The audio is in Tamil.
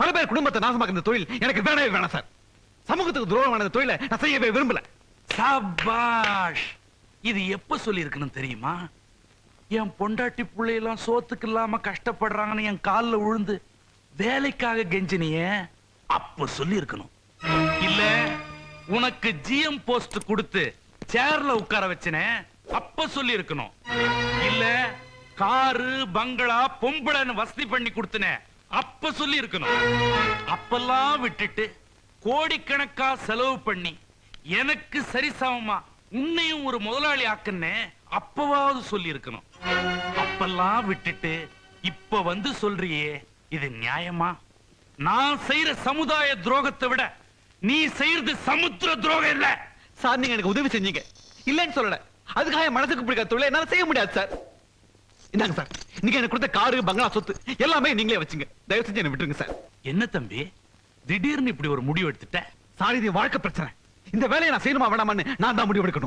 பல பேர் குடும்பத்தை நாசமாக்குற தொழில் எனக்கு வேணவே வேணாம் சார். சமூகத்துக்கு துரோகமான தொழிலை நான் செய்யவே விரும்பல. சபாஷ். இது எப்ப சொல்லி இருக்கணும் தெரியுமா? என் பொண்டாட்டி பிள்ளையெல்லாம் சோத்துக்கு இல்லாம கஷ்டப்படுறாங்கன்னு என் காலில் விழுந்து வேலைக்காக கெஞ்சினியே, அப்ப சொல்லி இருக்கணும். இல்ல உனக்கு ஜிஎம் போஸ்ட் கொடுத்து சேர்ல உட்கார வச்சனே, அப்ப சொல்லி இருக்கணும். இல்ல காரு பங்களா பொம்பளைன்னு வசதி பண்ணி கொடுத்தனே, அப்ப சொல்லி இருக்கணும். அப்பெல்லாம் விட்டுட்டு கோடிக்கணக்கா செலவு பண்ணி எனக்கு சரிசமமா உன்னையும் ஒரு முதலாளி ஆக்குன்னே, அப்பவாவது சொல்லி இருக்கணும். அப்பெல்லாம் விட்டுட்டு இப்ப வந்து சொல்றியே, இது நியாயமா? நான் செய்யற சமுதாய துரோகத்தை விட நீ செய்யறது சமுத்திர துரோகம் இல்ல. சார் நீங்க எனக்கு உதவி செஞ்சீங்க, இல்லன்னு சொல்லல. அதுக்காக என் மனசுக்கு பிடிக்காத தொழிலை என்னால செய்ய முடியாது சார். இந்தாங்க சார், நீங்க எனக்கு கொடுத்த காரு பங்களா சொத்து எல்லாமே நீங்களே வச்சுங்க. தயவு செஞ்சு என்ன விட்டுருங்க சார். என்ன தம்பி திடீர்னு இப்படி ஒரு முடிவு எடுத்துட்ட? சார் இது வாழ்க்கை பிரச்சனை. இந்த வேலையை நான் செய்யணுமா வேணாமான்னு நான் தான் முடிவு எடுக்கணும்.